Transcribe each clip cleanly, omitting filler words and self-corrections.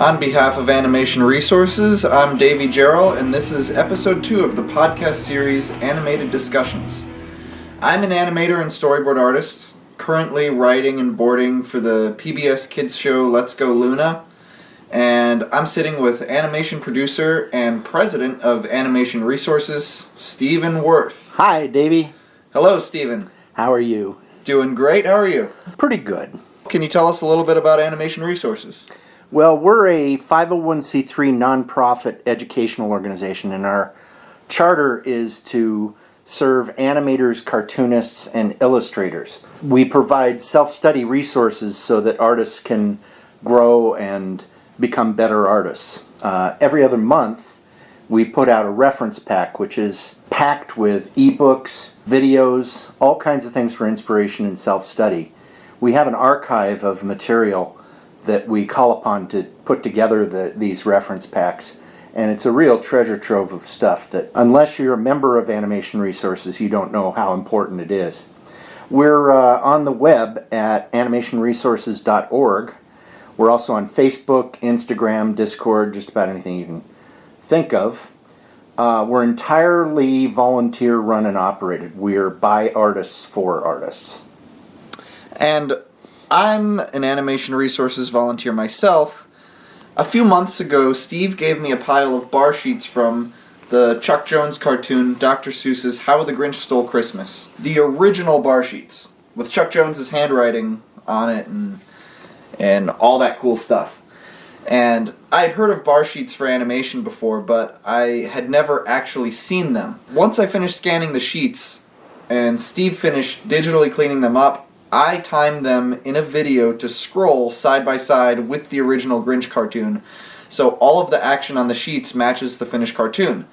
On behalf of Animation Resources, I'm Davey, Jarrell, and this is episode 2 of the podcast series Animated Discussions. I'm an animator and storyboard artist, currently writing and boarding for the PBS kids show Let's Go Luna, and I'm sitting with animation producer and president of Animation Resources, Stephen Worth. Hi, Davey. Hello, Stephen. How are you? Doing great. How are you? Pretty good. Can you tell us a little bit about Animation Resources? Well, we're a 501c3 nonprofit educational organization, and our charter is to serve animators, cartoonists, and illustrators. We provide self-study resources so that artists can grow and become better artists. Every other month, we put out a reference pack, which is packed with ebooks, videos, all kinds of things for inspiration and self-study. We have an archive of material that we call upon to put together these reference packs, and it's a real treasure trove of stuff that, unless you're a member of Animation Resources, you don't know how important it is. We're on the web at animationresources.org. We're also on Facebook, Instagram, Discord, just about anything you can think of. We're entirely volunteer run and operated. We're by artists for artists. And I'm an Animation Resources volunteer myself. A few months ago, Steve gave me a pile of bar sheets from the Chuck Jones cartoon, Dr. Seuss's How the Grinch Stole Christmas. The original bar sheets, with Chuck Jones's handwriting on it and all that cool stuff. And I'd heard of bar sheets for animation before, but I had never actually seen them. Once I finished scanning the sheets, and Steve finished digitally cleaning them up, I timed them in a video to scroll side by side with the original Grinch cartoon, so all of the action on the sheets matches the finished cartoon.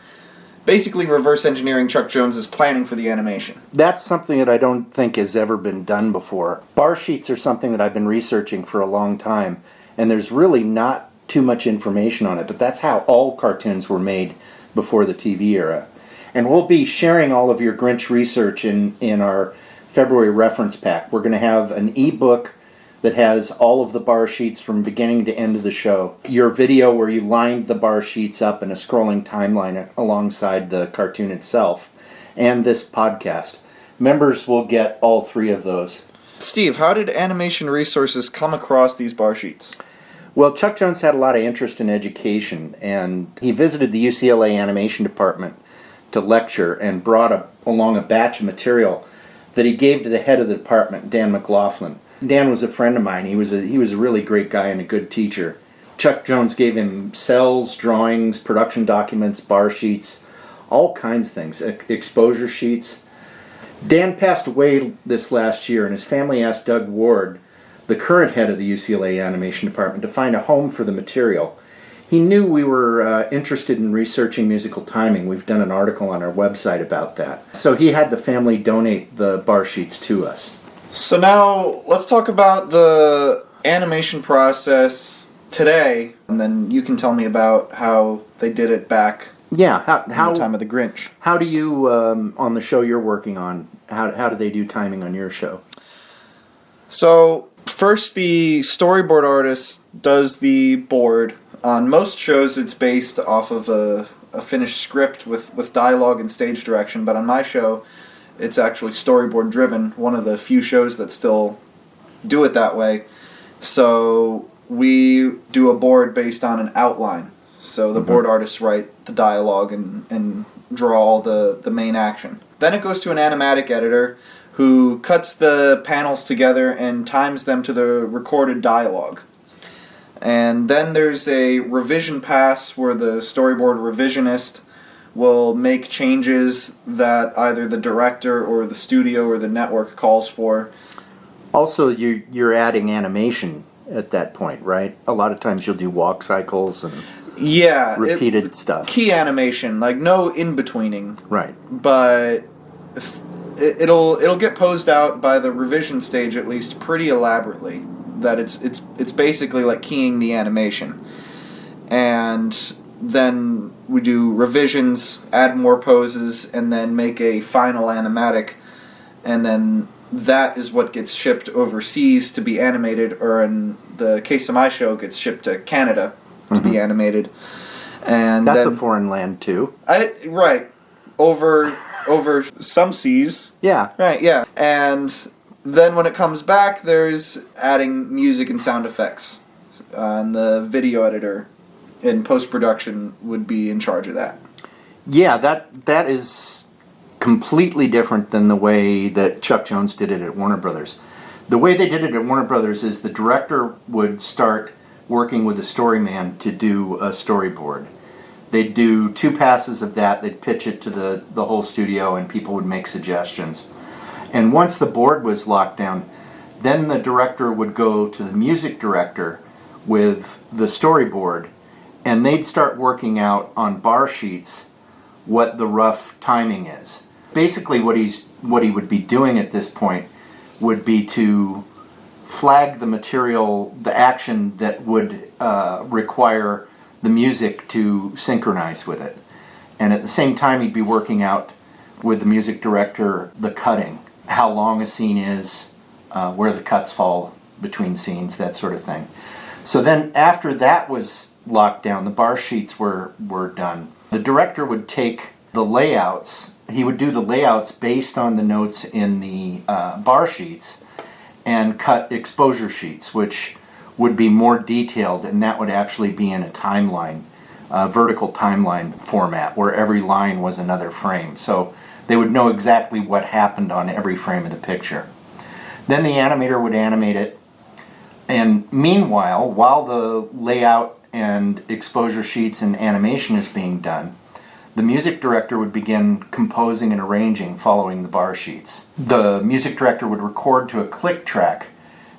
Basically reverse engineering Chuck Jones's planning for the animation. That's something that I don't think has ever been done before. Bar sheets are something that I've been researching for a long time, and there's really not too much information on it, but that's how all cartoons were made before the TV era. And we'll be sharing all of your Grinch research in our February reference pack. We're going to have an ebook that has all of the bar sheets from beginning to end of the show. Your video where you lined the bar sheets up in a scrolling timeline alongside the cartoon itself, and this podcast. Members will get all three of those. Steve, how did Animation Resources come across these bar sheets? Well, Chuck Jones had a lot of interest in education, and he visited the UCLA animation department to lecture and brought along a batch of material that he gave to the head of the department, Dan McLaughlin. Dan was a friend of mine. He was a really great guy and a good teacher. Chuck Jones gave him cells, drawings, production documents, bar sheets, all kinds of things, exposure sheets. Dan passed away this last year, and his family asked Doug Ward, the current head of the UCLA animation department, to find a home for the material. He knew we were interested in researching musical timing. We've done an article on our website about that. So he had the family donate the bar sheets to us. So now let's talk about the animation process today, and then you can tell me about how they did it back in the time of the Grinch. How do you, on the show you're working on, how do they do timing on your show? So first the storyboard artist does the board. On most shows, it's based off of a finished script with dialogue and stage direction, but on my show, it's actually storyboard driven, one of the few shows that still do it that way. So we do a board based on an outline. So the board artists write the dialogue and draw all the main action. Then it goes to an animatic editor who cuts the panels together and times them to the recorded dialogue. And then there's a revision pass where the storyboard revisionist will make changes that either the director or the studio or the network calls for. Also, you're adding animation at that point, right? A lot of times you'll do walk cycles and repeated stuff. Key animation, like no in-betweening. Right. But it'll get posed out by the revision stage at least pretty elaborately. That it's basically like keying the animation. And then we do revisions, add more poses, and then make a final animatic, and then that is what gets shipped overseas to be animated, or in the case of my show, gets shipped to Canada to be animated. And That's then, a foreign land too. Right. Over some seas. Yeah. Right, yeah. And then when it comes back, there's adding music and sound effects. And the video editor in post-production would be in charge of that. Yeah, that is completely different than the way that Chuck Jones did it at Warner Brothers. The way they did it at Warner Brothers is the director would start working with the storyman to do a storyboard. They'd do 2 passes of that, they'd pitch it to the whole studio, and people would make suggestions. And once the board was locked down, then the director would go to the music director with the storyboard, and they'd start working out on bar sheets what the rough timing is. Basically what he would be doing at this point would be to flag the material, the action that would require the music to synchronize with it. And at the same time he'd be working out with the music director the cutting, how long a scene is, where the cuts fall between scenes, that sort of thing. So then after that was locked down, the bar sheets were done. The director would take the layouts, he would do the layouts based on the notes in the bar sheets and cut exposure sheets, which would be more detailed, and that would actually be in a timeline, vertical timeline format, where every line was another frame. So they would know exactly what happened on every frame of the picture. Then the animator would animate it, and meanwhile, while the layout and exposure sheets and animation is being done, the music director would begin composing and arranging following the bar sheets. The music director would record to a click track,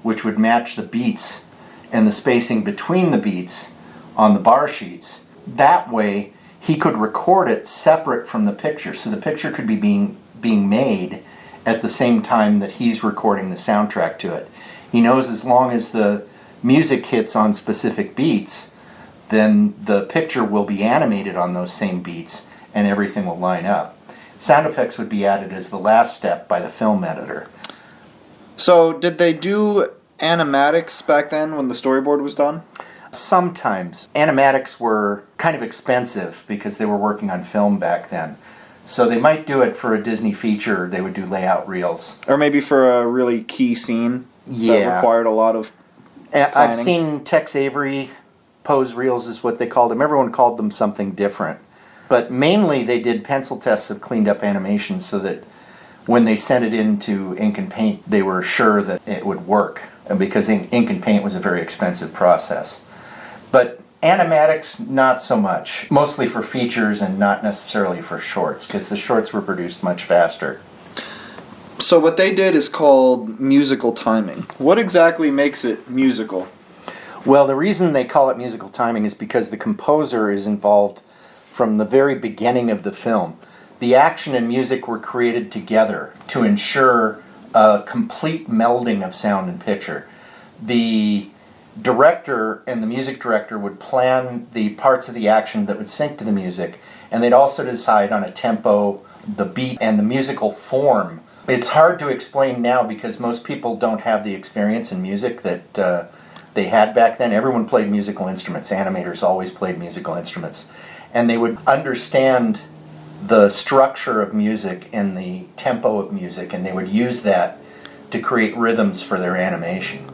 which would match the beats and the spacing between the beats on the bar sheets. That way, he could record it separate from the picture, so the picture could be being made at the same time that he's recording the soundtrack to it. He knows as long as the music hits on specific beats, then the picture will be animated on those same beats and everything will line up. Sound effects would be added as the last step by the film editor. So did they do animatics back then when the storyboard was done? Sometimes. Animatics were kind of expensive because they were working on film back then. So they might do it for a Disney feature, they would do layout reels. Or maybe for a really key scene Yeah. that required a lot of planning. I've seen Tex Avery pose reels is what they called them. Everyone called them something different. But mainly they did pencil tests of cleaned up animations so that when they sent it into ink and paint, they were sure that it would work, because ink and paint was a very expensive process. But animatics, not so much. Mostly for features and not necessarily for shorts, because the shorts were produced much faster. So what they did is called musical timing. What exactly makes it musical? Well, the reason they call it musical timing is because the composer is involved from the very beginning of the film. The action and music were created together to ensure a complete melding of sound and picture. The director and the music director would plan the parts of the action that would sync to the music, and they'd also decide on a tempo, the beat, and the musical form. It's hard to explain now because most people don't have the experience in music that they had back then. Everyone played musical instruments. Animators always played musical instruments. And they would understand the structure of music and the tempo of music, and they would use that to create rhythms for their animation.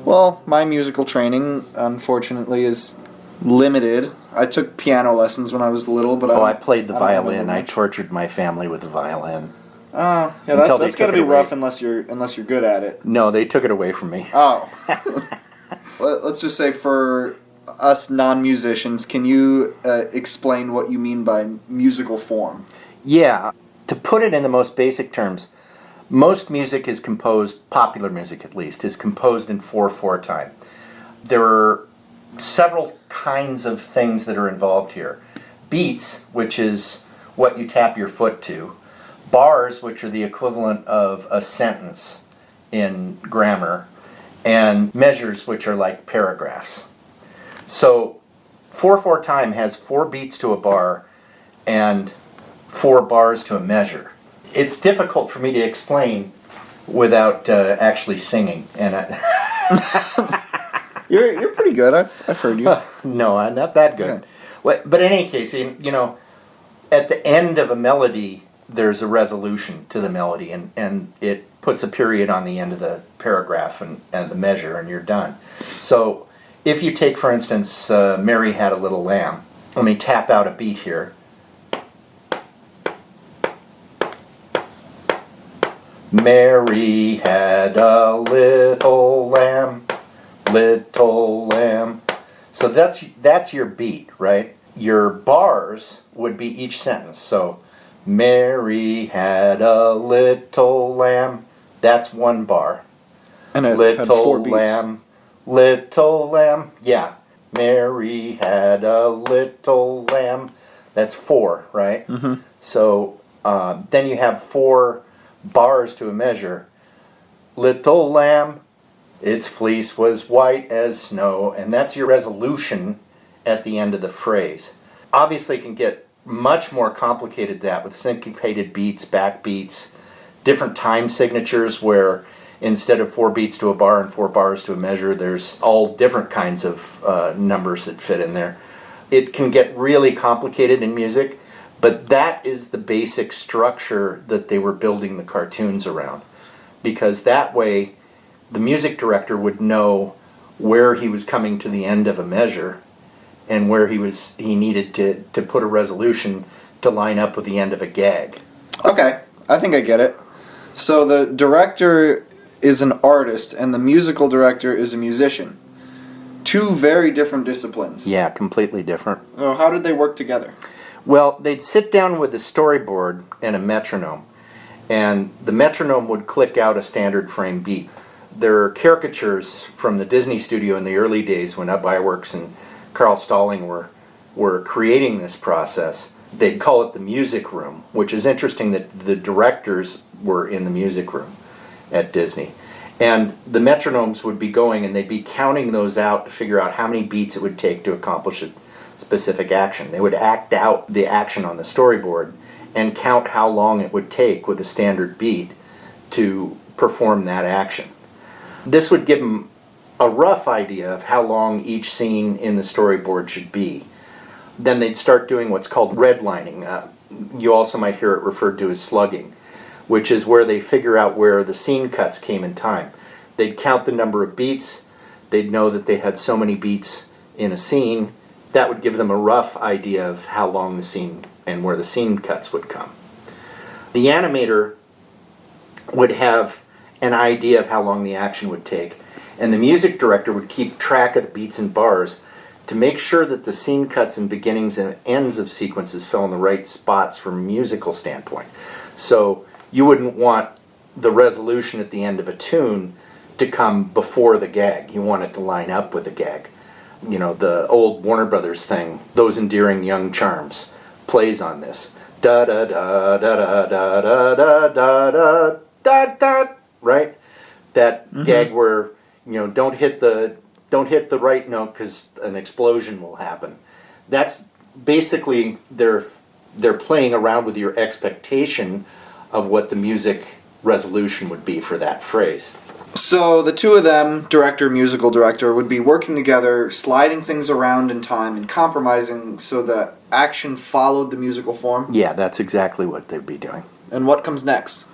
Well, my musical training, unfortunately, is limited. I took piano lessons when I was little, but I played the I don't remember violin. I much. tortured my family with the violin. Yeah, Until they that's got to took it be rough away. unless you're good at it. No, they took it away from me. Oh. Let's just say for us non-musicians, can you explain what you mean by musical form? Yeah, to put it in the most basic terms, most music is composed, popular music at least, is composed in 4/4 time. There are several kinds of things that are involved here. Beats, which is what you tap your foot to. Bars, which are the equivalent of a sentence in grammar. And measures, which are like paragraphs. So 4/4 time has 4 beats to a bar and 4 bars to a measure. It's difficult for me to explain without actually singing. And You're pretty good. I've heard you. No, I'm not that good. Okay. But in any case, at the end of a melody, there's a resolution to the melody, and it puts a period on the end of the paragraph and the measure, and you're done. So if you take, for instance, Mary Had a Little Lamb, let me tap out a beat here. Mary had a little lamb, little lamb. So that's your beat, right? Your bars would be each sentence. So, Mary had a little lamb. That's one bar. And it little had 4 beats. lamb, little lamb. Yeah. Mary had a little lamb. That's 4, right? Mm-hmm. So then you have 4 bars to a measure. Little lamb, its fleece was white as snow, and that's your resolution at the end of the phrase. Obviously, it can get much more complicated than that with syncopated beats, backbeats, different time signatures where instead of 4 beats to a bar and 4 bars to a measure, there's all different kinds of numbers that fit in there. It can get really complicated in music, but that is the basic structure that they were building the cartoons around. Because that way, the music director would know where he was coming to the end of a measure and where he needed to put a resolution to line up with the end of a gag. Okay, I think I get it. So the director is an artist and the musical director is a musician. 2 very different disciplines. Yeah, completely different. So how did they work together? Well, they'd sit down with a storyboard and a metronome, and the metronome would click out a standard frame beat. There are caricatures from the Disney studio in the early days when Ub Iwerks and Carl Stalling were creating this process. They'd call it the music room, which is interesting that the directors were in the music room at Disney. And the metronomes would be going and they'd be counting those out to figure out how many beats it would take to accomplish a specific action. They would act out the action on the storyboard and count how long it would take with a standard beat to perform that action. This would give them a rough idea of how long each scene in the storyboard should be. Then they'd start doing what's called redlining. You also might hear it referred to as slugging, which is where they figure out where the scene cuts came in time. They'd count the number of beats. They'd know that they had so many beats in a scene. That would give them a rough idea of how long the scene and where the scene cuts would come. The animator would have an idea of how long the action would take, and the music director would keep track of the beats and bars to make sure that the scene cuts and beginnings and ends of sequences fell in the right spots from a musical standpoint. So you wouldn't want the resolution at the end of a tune to come before the gag. You want it to line up with the gag. You know, the old Warner Brothers thing, Those Endearing Young Charms, plays on this. Da da da da da da da da da da da, right? That gag where, don't hit the right note because an explosion will happen. That's basically they're playing around with your expectation of what the music resolution would be for that phrase. So the 2 of them, director, musical director, would be working together, sliding things around in time and compromising so that action followed the musical form? Yeah, that's exactly what they'd be doing. And what comes next?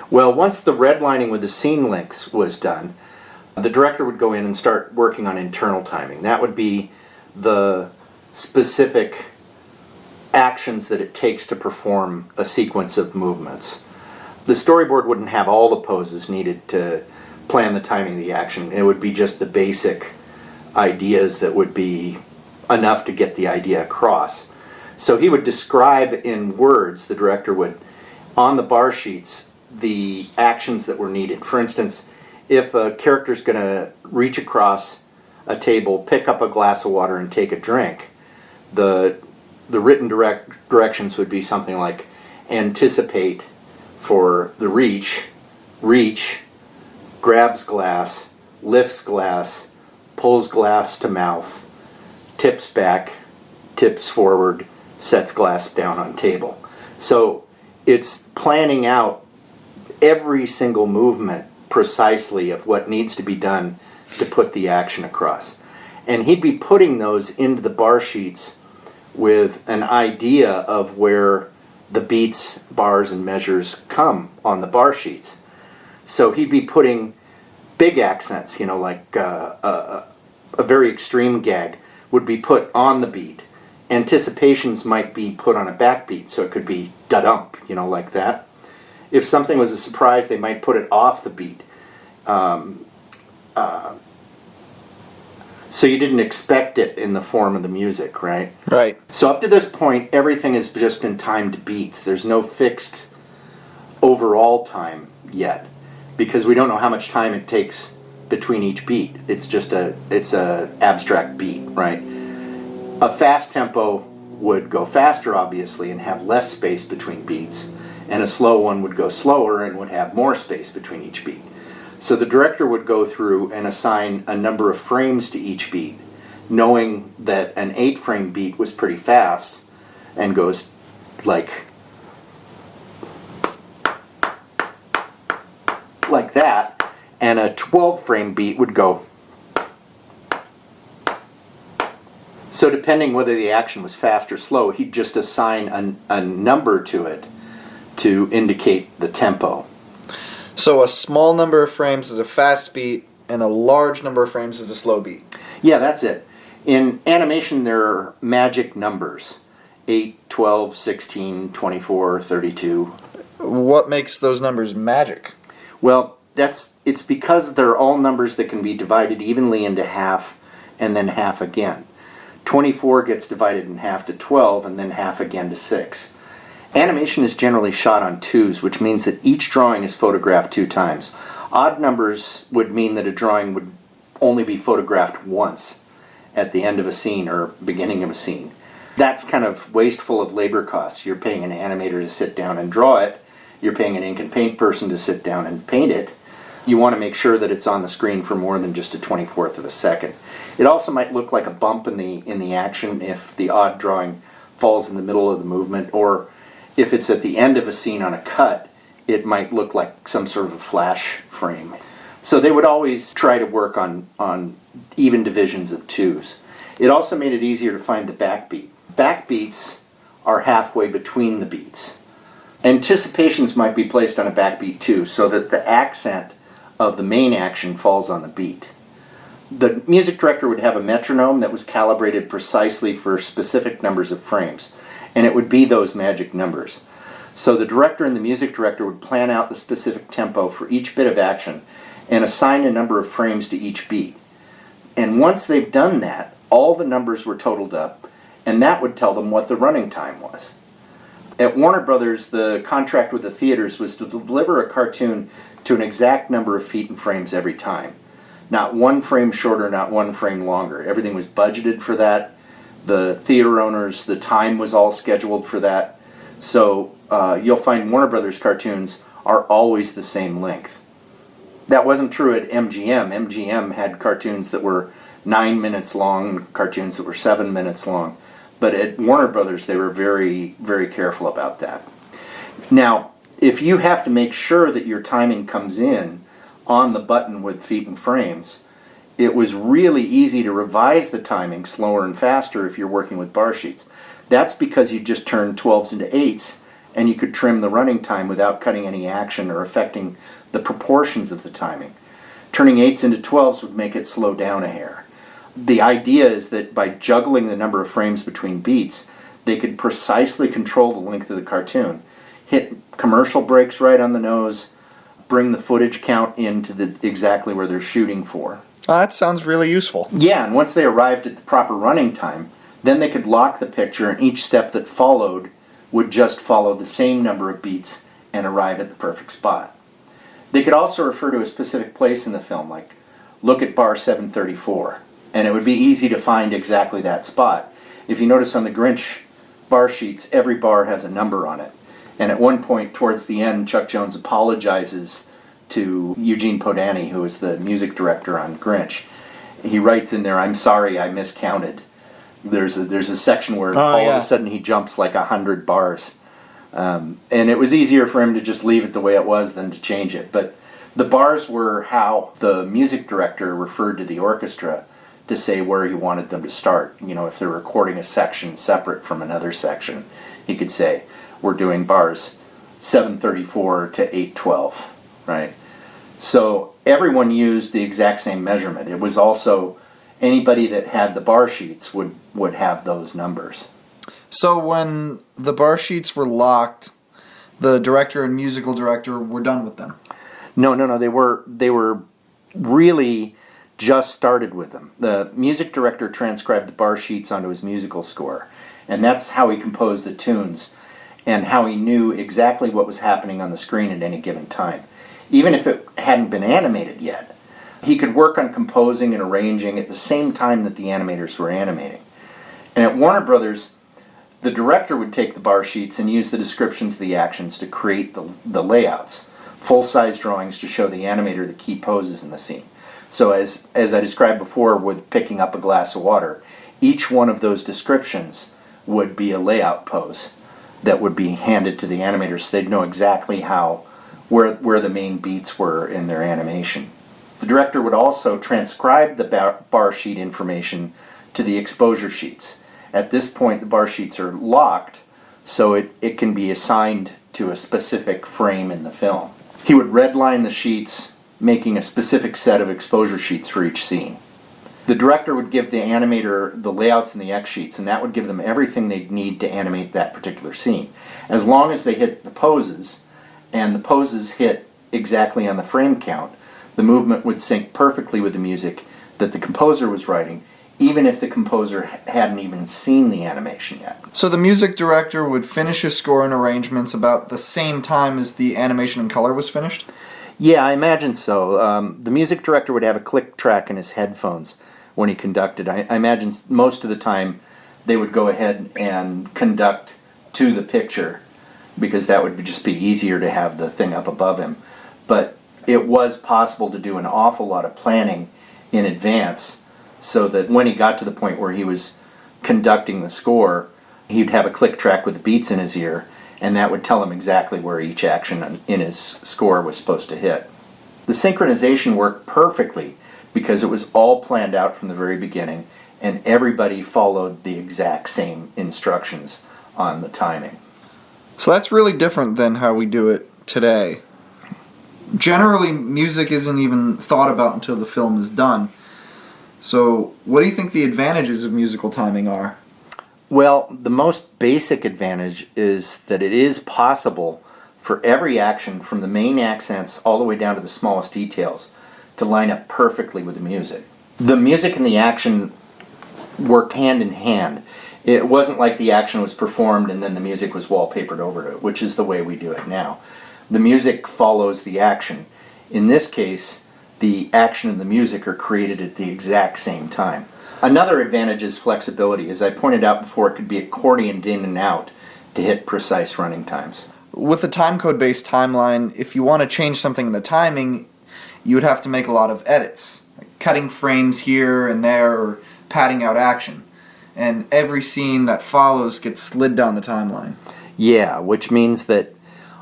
Well, once the redlining with the scene links was done, the director would go in and start working on internal timing. That would be the specific actions that it takes to perform a sequence of movements. The storyboard wouldn't have all the poses needed to plan the timing of the action. It would be just the basic ideas that would be enough to get the idea across. So he would describe in words, the director would, on the bar sheets, the actions that were needed. For instance, if a character's going to reach across a table, pick up a glass of water, and take a drink, the written directions would be something like anticipate for the reach, grabs glass, lifts glass, pulls glass to mouth, tips back, tips forward, sets glass down on table. So it's planning out every single movement precisely of what needs to be done to put the action across. And he'd be putting those into the bar sheets with an idea of where the beats, bars, and measures come on the bar sheets. So he'd be putting big accents, like a very extreme gag would be put on the beat. Anticipations might be put on a backbeat, so it could be da-dump, like that. If something was a surprise, they might put it off the beat. So you didn't expect it in the form of the music, right? Right. So up to this point, everything has just been timed to beats. There's no fixed overall time yet, because we don't know how much time it takes between each beat. It's just it's a abstract beat, right? A fast tempo would go faster, obviously, and have less space between beats, and a slow one would go slower and would have more space between each beat. So the director would go through and assign a number of frames to each beat, knowing that an 8-frame beat was pretty fast and goes like that, and a 12-frame beat would go. So depending whether the action was fast or slow, he'd just assign a number to it to indicate the tempo. So a small number of frames is a fast beat, and a large number of frames is a slow beat. Yeah, that's it. In animation, there are magic numbers. 8, 12, 16, 24, 32. What makes those numbers magic? Well, it's because they're all numbers that can be divided evenly into half and then half again. 24 gets divided in half to 12 and then half again to 6. Animation is generally shot on 2s, which means that each drawing is photographed 2 times. Odd numbers would mean that a drawing would only be photographed once at the end of a scene or beginning of a scene. That's kind of wasteful of labor costs. You're paying an animator to sit down and draw it. You're paying an ink and paint person to sit down and paint it. You want to make sure that it's on the screen for more than just a 24th of a second. It also might look like a bump in the action if the odd drawing falls in the middle of the movement, or if it's at the end of a scene on a cut, it might look like some sort of a flash frame. So they would always try to work on even divisions of 2s. It also made it easier to find the backbeat. Backbeats are halfway between the beats. Anticipations might be placed on a backbeat too, so that the accent of the main action falls on the beat. The music director would have a metronome that was calibrated precisely for specific numbers of frames, and it would be those magic numbers. So the director and the music director would plan out the specific tempo for each bit of action and assign a number of frames to each beat. And once they've done that, all the numbers were totaled up, and that would tell them what the running time was. At Warner Brothers, the contract with the theaters was to deliver a cartoon to an exact number of feet and frames every time. Not one frame shorter, not one frame longer. Everything was budgeted for that. The theater owners, the time was all scheduled for that. So you'll find Warner Brothers cartoons are always the same length. That wasn't true at MGM. MGM had cartoons that were 9 minutes long, cartoons that were 7 minutes long. But at Warner Brothers, they were very, very careful about that. Now, if you have to make sure that your timing comes in on the button with feet and frames, it was really easy to revise the timing slower and faster if you're working with bar sheets. That's because you just turned 12s into 8s, and you could trim the running time without cutting any action or affecting the proportions of the timing. Turning 8s into 12s would make it slow down a hair. The idea is that by juggling the number of frames between beats, they could precisely control the length of the cartoon, hit commercial breaks right on the nose, bring the footage count into exactly where they're shooting for. That sounds really useful. Yeah, and once they arrived at the proper running time, then they could lock the picture, and each step that followed would just follow the same number of beats and arrive at the perfect spot. They could also refer to a specific place in the film, like, look at bar 734, and it would be easy to find exactly that spot. If you notice on the Grinch bar sheets, every bar has a number on it. And at one point, towards the end, Chuck Jones apologizes to Eugene Podany, who is the music director on Grinch. He writes in there, "I'm sorry, I miscounted." There's a section where all of a sudden he jumps like 100 bars. And it was easier for him to just leave it the way it was than to change it. But The bars were how the music director referred to the orchestra to say where he wanted them to start. You know, if they're recording a section separate from another section, he could say, we're doing bars 734 to 812, right? So everyone used the exact same measurement. It was also anybody that had the bar sheets would have those numbers. So when the bar sheets were locked, the director and musical director were done with them? No. They were really just started with them. The music director transcribed the bar sheets onto his musical score, and that's how he composed the tunes and how he knew exactly what was happening on the screen at any given time. Even if it hadn't been animated yet, he could work on composing and arranging at the same time that the animators were animating. And at Warner Brothers, the director would take the bar sheets and use the descriptions of the actions to create the layouts, full-size drawings to show the animator the key poses in the scene. So as I described before with picking up a glass of water, each one of those descriptions would be a layout pose that would be handed to the animators so they'd know exactly where the main beats were in their animation. The director would also transcribe the bar sheet information to the exposure sheets. At this point, the bar sheets are locked, so it can be assigned to a specific frame in the film. He would redline the sheets, making a specific set of exposure sheets for each scene. The director would give the animator the layouts and the X sheets, and that would give them everything they'd need to animate that particular scene. As long as they hit the poses, and the poses hit exactly on the frame count, the movement would sync perfectly with the music that the composer was writing, even if the composer hadn't even seen the animation yet. So the music director would finish his score and arrangements about the same time as the animation in color was finished? Yeah, I imagine so. The music director would have a click track in his headphones when he conducted. I imagine most of the time they would go ahead and conduct to the picture because that would just be easier to have the thing up above him. But it was possible to do an awful lot of planning in advance so that when he got to the point where he was conducting the score, he'd have a click track with the beats in his ear, and that would tell him exactly where each action in his score was supposed to hit. The synchronization worked perfectly because it was all planned out from the very beginning, and everybody followed the exact same instructions on the timing. So that's really different than how we do it today. Generally, music isn't even thought about until the film is done. So, what do you think the advantages of musical timing are? Well, the most basic advantage is that it is possible for every action, from the main accents all the way down to the smallest details, to line up perfectly with the music. The music and the action worked hand in hand. It wasn't like the action was performed and then the music was wallpapered over it, which is the way we do it now. The music follows the action. In this case, the action and the music are created at the exact same time. Another advantage is flexibility. As I pointed out before, it could be accordioned in and out to hit precise running times. With a timecode-based timeline, if you want to change something in the timing, you would have to make a lot of edits, like cutting frames here and there or padding out action. And every scene that follows gets slid down the timeline. Yeah, which means that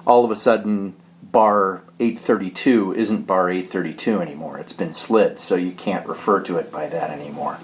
all of a sudden bar 832 isn't bar 832 anymore. It's been slid, so you can't refer to it by that anymore.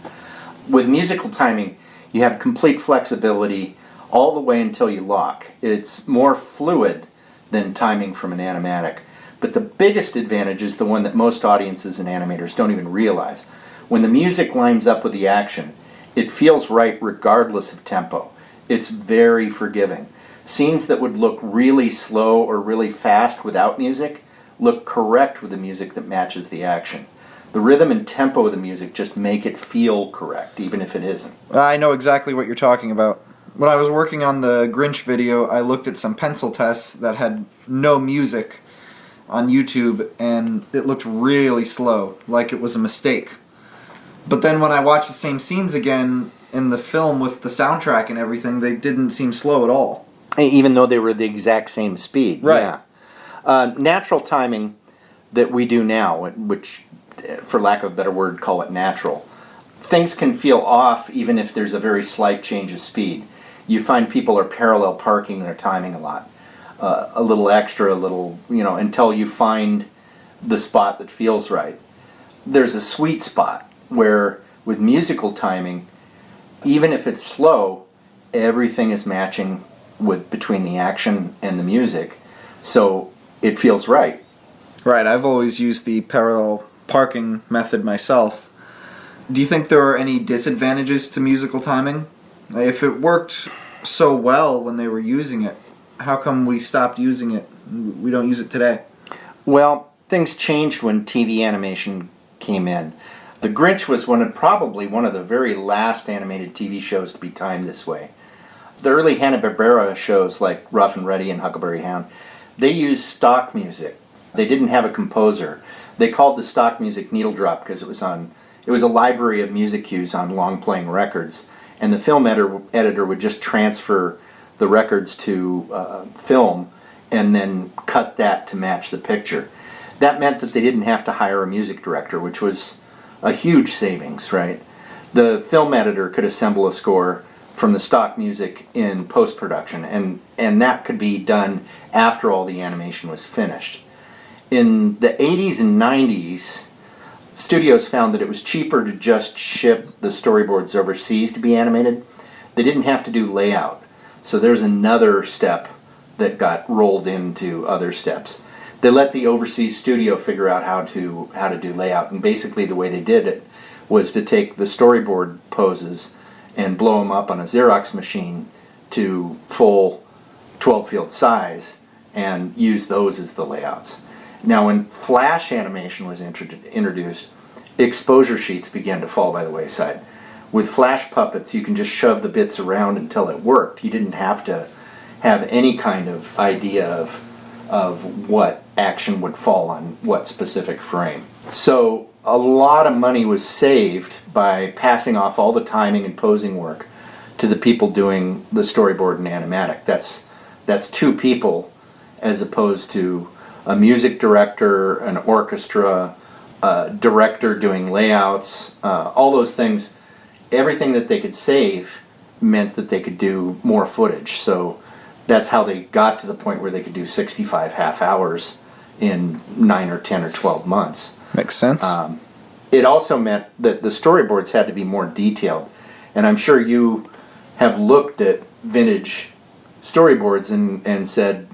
With musical timing, you have complete flexibility all the way until you lock. It's more fluid than timing from an animatic. But the biggest advantage is the one that most audiences and animators don't even realize. When the music lines up with the action, it feels right regardless of tempo. It's very forgiving. Scenes that would look really slow or really fast without music look correct with the music that matches the action. The rhythm and tempo of the music just make it feel correct, even if it isn't. I know exactly what you're talking about. When I was working on the Grinch video, I looked at some pencil tests that had no music on YouTube, and it looked really slow, like it was a mistake. But then when I watched the same scenes again in the film with the soundtrack and everything, they didn't seem slow at all. Even though they were the exact same speed. Right. Yeah. Natural timing that we do now, which, for lack of a better word, call it natural, things can feel off even if there's a very slight change of speed. You find people are parallel parking their timing a lot. A little extra, until you find the spot that feels right. There's a sweet spot where with musical timing, even if it's slow, everything is matching with between the action and the music, so it feels right. Right, I've always used the parallel parking method myself. Do you think there are any disadvantages to musical timing? If it worked so well when they were using it, how come we stopped using it? We don't use it today. Well, things changed when TV animation came in. The Grinch was probably one of the very last animated TV shows to be timed this way. The early Hanna-Barbera shows like Rough and Ready and Huckleberry Hound, they used stock music. They didn't have a composer. They called the stock music needle drop because it was a library of music cues on long playing records, and the film editor would just transfer the records to film and then cut that to match the picture. That meant that they didn't have to hire a music director, which was a huge savings, right? The film editor could assemble a score from the stock music in post-production, and that could be done after all the animation was finished. In the 80s and 90s, studios found that it was cheaper to just ship the storyboards overseas to be animated. They didn't have to do layout. So there's another step that got rolled into other steps. They let the overseas studio figure out how to do layout, and basically the way they did it was to take the storyboard poses and blow them up on a Xerox machine to full 12-field size and use those as the layouts. Now, when Flash animation was introduced, exposure sheets began to fall by the wayside. With Flash puppets, you can just shove the bits around until it worked. You didn't have to have any kind of idea of what action would fall on what specific frame. So a lot of money was saved by passing off all the timing and posing work to the people doing the storyboard and animatic. That's two people as opposed to a music director, an orchestra, a director doing layouts, all those things. Everything that they could save meant that they could do more footage. So that's how they got to the point where they could do 65 half hours in 9 or 10 or 12 months. Makes sense. It also meant that the storyboards had to be more detailed. And I'm sure you have looked at vintage storyboards and said,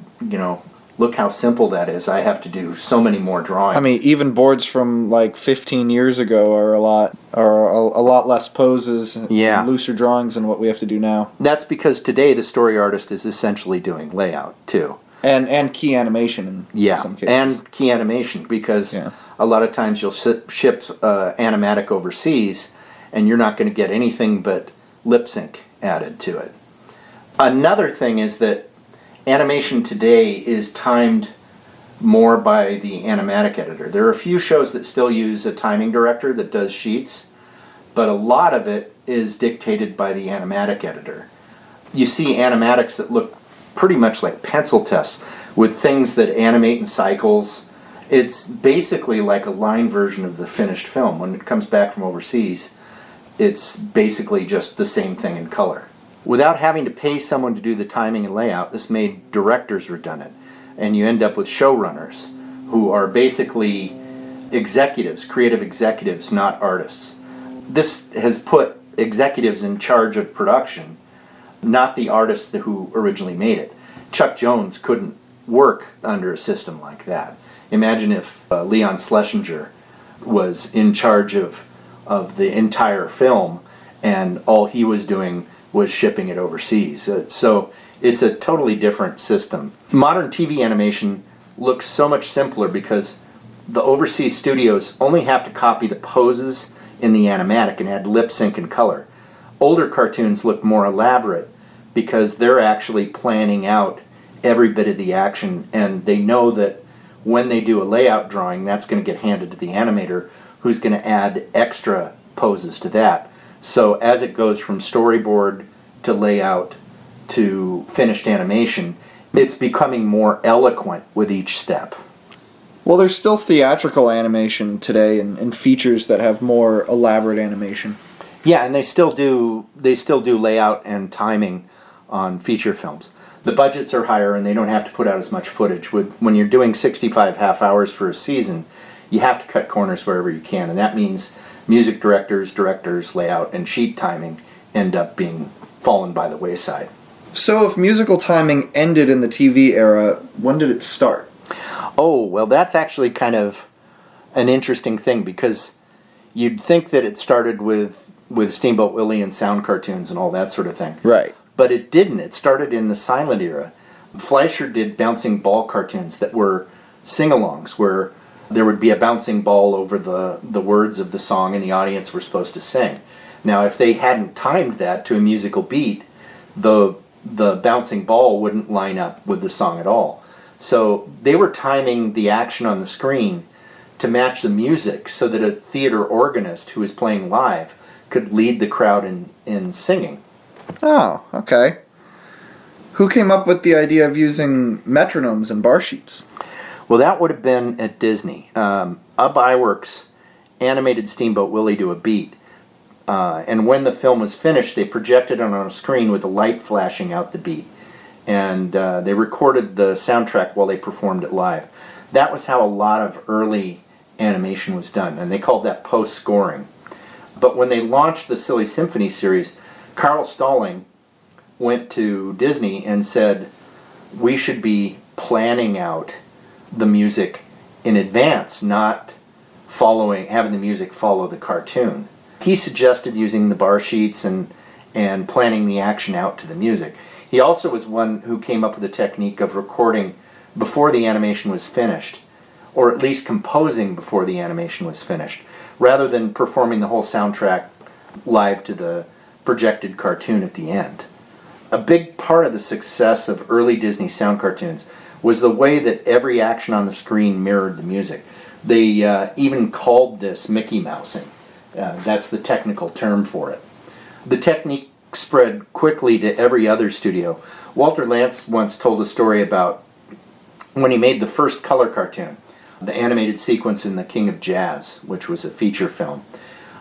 look how simple that is. I have to do so many more drawings. I mean, even boards from like 15 years ago are a lot less poses, and looser drawings than what we have to do now. That's because today the story artist is essentially doing layout too. And key animation in some cases. And key animation, because a lot of times you'll ship animatic overseas and you're not going to get anything but lip sync added to it. Another thing is that animation today is timed more by the animatic editor. There are a few shows that still use a timing director that does sheets, but a lot of it is dictated by the animatic editor. You see animatics that look pretty much like pencil tests with things that animate in cycles. It's basically like a line version of the finished film. When it comes back from overseas, it's basically just the same thing in color. Without having to pay someone to do the timing and layout, this made directors redundant. And you end up with showrunners who are basically executives, creative executives, not artists. This has put executives in charge of production, not the artists who originally made it. Chuck Jones couldn't work under a system like that. Imagine if Leon Schlesinger was in charge of the entire film and all he was doing was shipping it overseas. So it's a totally different system. Modern TV animation looks so much simpler because the overseas studios only have to copy the poses in the animatic and add lip sync and color. Older cartoons look more elaborate because they're actually planning out every bit of the action, and they know that when they do a layout drawing, that's going to get handed to the animator who's going to add extra poses to that. So as it goes from storyboard to layout to finished animation, it's becoming more eloquent with each step. Well, there's still theatrical animation today and features that have more elaborate animation. Yeah, and they still do layout and timing on feature films. The budgets are higher and they don't have to put out as much footage. When you're doing 65 half hours for a season, you have to cut corners wherever you can, and that means music directors, layout, and sheet timing end up being fallen by the wayside. So if musical timing ended in the TV era, when did it start? Oh, well, that's actually kind of an interesting thing, because you'd think that it started with Steamboat Willie and sound cartoons and all that sort of thing. Right. But it didn't. It started in the silent era. Fleischer did bouncing ball cartoons that were sing-alongs, where there would be a bouncing ball over the words of the song and the audience were supposed to sing. Now, if they hadn't timed that to a musical beat, the bouncing ball wouldn't line up with the song at all. So they were timing the action on the screen to match the music so that a theater organist who was playing live could lead the crowd in singing. Oh, okay. Who came up with the idea of using metronomes and bar sheets? Well, that would have been at Disney. Ub Iwerks animated Steamboat Willie to a beat. And when the film was finished, they projected it on a screen with a light flashing out the beat. And they recorded the soundtrack while they performed it live. That was how a lot of early animation was done, and they called that post-scoring. But when they launched the Silly Symphony series, Carl Stalling went to Disney and said, we should be planning out the music in advance, not having the music follow the cartoon. He suggested using the bar sheets and planning the action out to the music. He also was one who came up with the technique of recording before the animation was finished, or at least composing before the animation was finished, rather than performing the whole soundtrack live to the projected cartoon at the end. A big part of the success of early Disney sound cartoons was the way that every action on the screen mirrored the music. They even called this Mickey Mousing. That's the technical term for it. The technique spread quickly to every other studio. Walter Lantz once told a story about when he made the first color cartoon, the animated sequence in The King of Jazz, which was a feature film.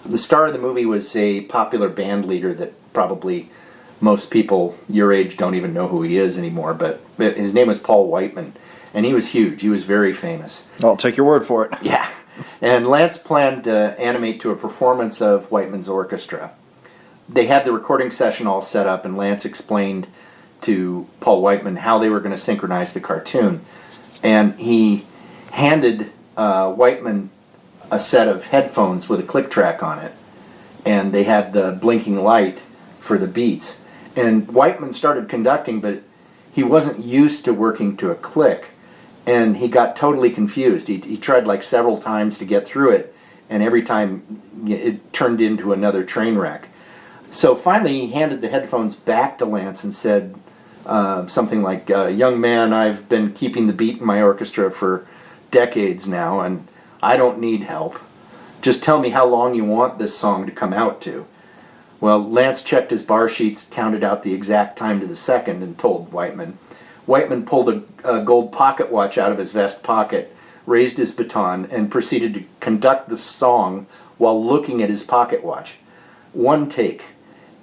The star of the movie was a popular band leader that probably most people your age don't even know who he is anymore, but his name was Paul Whiteman, and he was huge. He was very famous. I'll take your word for it. Yeah. And Lantz planned to animate to a performance of Whiteman's Orchestra. They had the recording session all set up, and Lantz explained to Paul Whiteman how they were going to synchronize the cartoon. And he handed Whiteman a set of headphones with a click track on it, and they had the blinking light for the beats. And Whiteman started conducting, but he wasn't used to working to a click, and he got totally confused. He tried like several times to get through it, and every time it turned into another train wreck. So finally he handed the headphones back to Lantz and said something like, young man, I've been keeping the beat in my orchestra for decades now, and I don't need help. Just tell me how long you want this song to come out to. Well, Lantz checked his bar sheets, counted out the exact time to the second, and told Whiteman. Whiteman pulled a gold pocket watch out of his vest pocket, raised his baton, and proceeded to conduct the song while looking at his pocket watch. One take.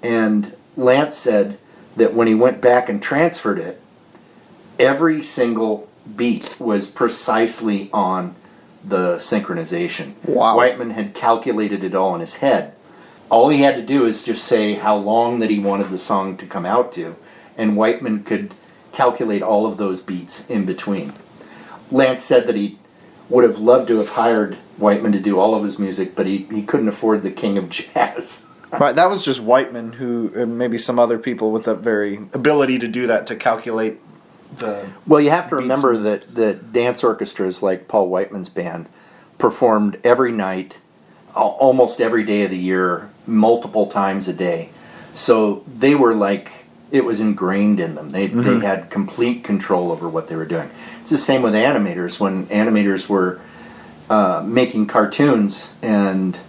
And Lantz said that when he went back and transferred it, every single beat was precisely on the synchronization. Wow. Whiteman had calculated it all in his head. All he had to do is just say how long that he wanted the song to come out to, and Whiteman could calculate all of those beats in between. Lantz said that he would have loved to have hired Whiteman to do all of his music, but he couldn't afford the King of Jazz. Right, that was just Whiteman, who and maybe some other people with that very ability to do that, to calculate the... Well, you have to remember that dance orchestras like Paul Whiteman's band performed every night, almost every day of the year, multiple times a day. So they were like, it was ingrained in them. They had complete control over what they were doing. It's the same with animators. When animators were making cartoons, and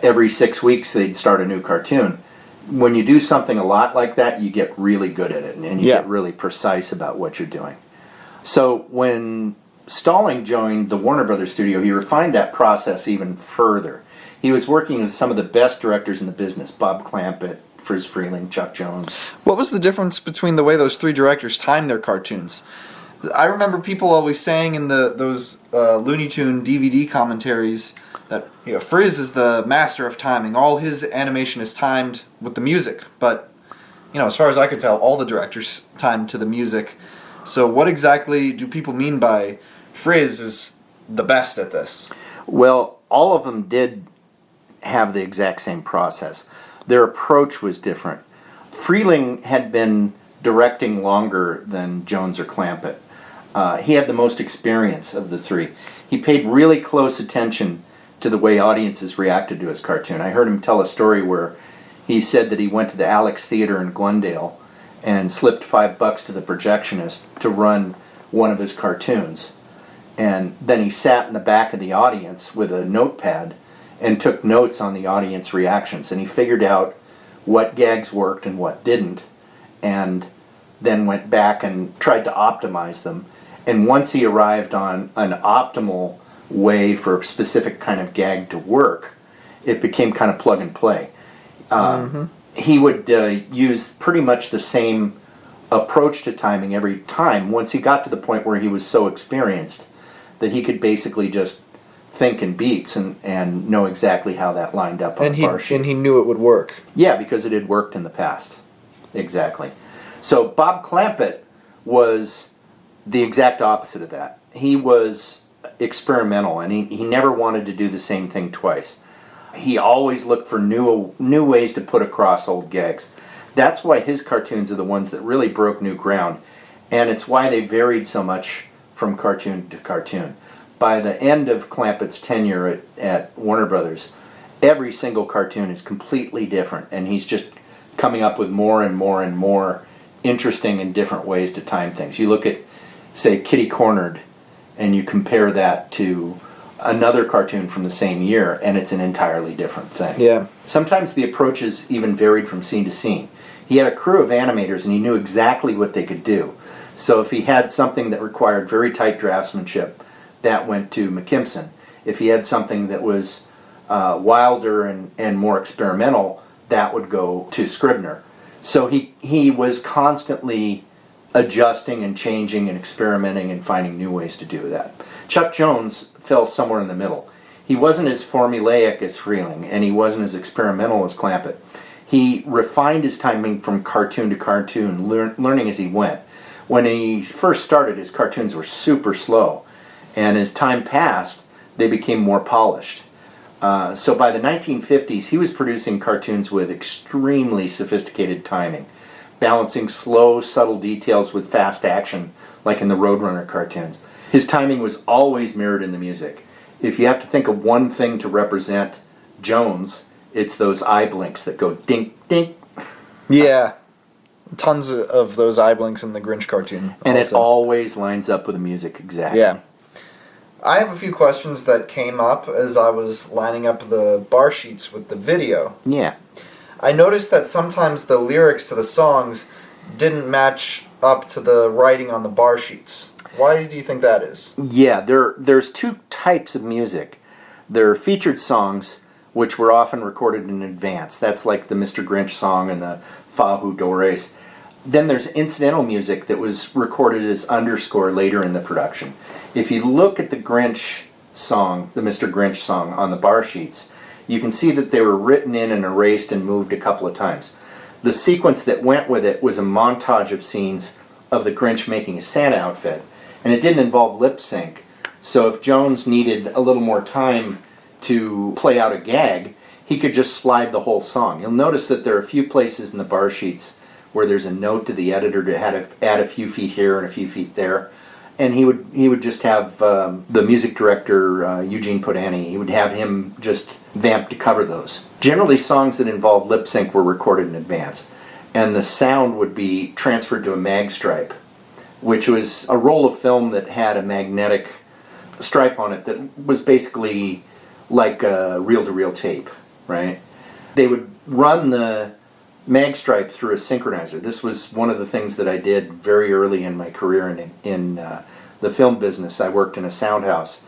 every 6 weeks they'd start a new cartoon. When you do something a lot like that, you get really good at it, and you get really precise about what you're doing. So when Stalling joined the Warner Brothers studio, he refined that process even further. He was working with some of the best directors in the business, Bob Clampett, Friz Freleng, Chuck Jones. What was the difference between the way those three directors timed their cartoons? I remember people always saying in those Looney Tune DVD commentaries that Friz is the master of timing. All his animation is timed with the music. But, as far as I could tell, all the directors timed to the music. So what exactly do people mean by Friz is the best at this? Well, all of them did have the exact same process. Their approach was different. Freleng had been directing longer than Jones or Clampett. He had the most experience of the three. He paid really close attention to the way audiences reacted to his cartoon. I heard him tell a story where he said that he went to the Alex Theater in Glendale and slipped $5 to the projectionist to run one of his cartoons. And then he sat in the back of the audience with a notepad and took notes on the audience reactions. And he figured out what gags worked and what didn't, and then went back and tried to optimize them. And once he arrived on an optimal way for a specific kind of gag to work, it became kind of plug and play. He would use pretty much the same approach to timing every time once he got to the point where he was so experienced that he could basically just think in beats and know exactly how that lined up on the bar sheet. And he knew it would work. Yeah, because it had worked in the past. Exactly. So Bob Clampett was the exact opposite of that. He was experimental, and he never wanted to do the same thing twice. He always looked for new ways to put across old gags. That's why his cartoons are the ones that really broke new ground, and it's why they varied so much from cartoon to cartoon. By the end of Clampett's tenure at Warner Brothers, every single cartoon is completely different, and he's just coming up with more and more and more interesting and different ways to time things. You look at, say, Kitty Cornered, and you compare that to another cartoon from the same year, and it's an entirely different thing. Yeah. Sometimes the approaches even varied from scene to scene. He had a crew of animators, and he knew exactly what they could do. So if he had something that required very tight draftsmanship, that went to McKimson. If he had something that was wilder and more experimental, that would go to Scribner. So he was constantly adjusting and changing and experimenting and finding new ways to do that. Chuck Jones fell somewhere in the middle. He wasn't as formulaic as Freleng, and he wasn't as experimental as Clampett. He refined his timing from cartoon to cartoon, learning as he went. When he first started, his cartoons were super slow, and as time passed, they became more polished. So by the 1950s, he was producing cartoons with extremely sophisticated timing, balancing slow, subtle details with fast action, like in the Roadrunner cartoons. His timing was always mirrored in the music. If you have to think of one thing to represent Jones, it's those eye blinks that go dink, dink. Yeah. Tons of those eye blinks in the Grinch cartoon. And also, it always lines up with the music exactly. Yeah. I have a few questions that came up as I was lining up the bar sheets with the video. Yeah. I noticed that sometimes the lyrics to the songs didn't match up to the writing on the bar sheets. Why do you think that is? Yeah, there's two types of music. There are featured songs, which were often recorded in advance. That's like the Mr. Grinch Song and the Fajadores. Then there's incidental music that was recorded as underscore later in the production. If you look at the Grinch song, the Mr. Grinch Song on the bar sheets, you can see that they were written in and erased and moved a couple of times. The sequence that went with it was a montage of scenes of the Grinch making a Santa outfit, and it didn't involve lip sync. So if Jones needed a little more time to play out a gag, he could just slide the whole song. You'll notice that there are a few places in the bar sheets where there's a note to the editor to add a few feet here and a few feet there. And he would just have the music director, Eugene Podany, he would have him just vamp to cover those. Generally, songs that involved lip sync were recorded in advance. And the sound would be transferred to a mag stripe, which was a roll of film that had a magnetic stripe on it that was basically like a reel-to-reel tape, right? They would run the mag stripe through a synchronizer. This was one of the things that I did very early in my career in the film business. I worked in a sound house,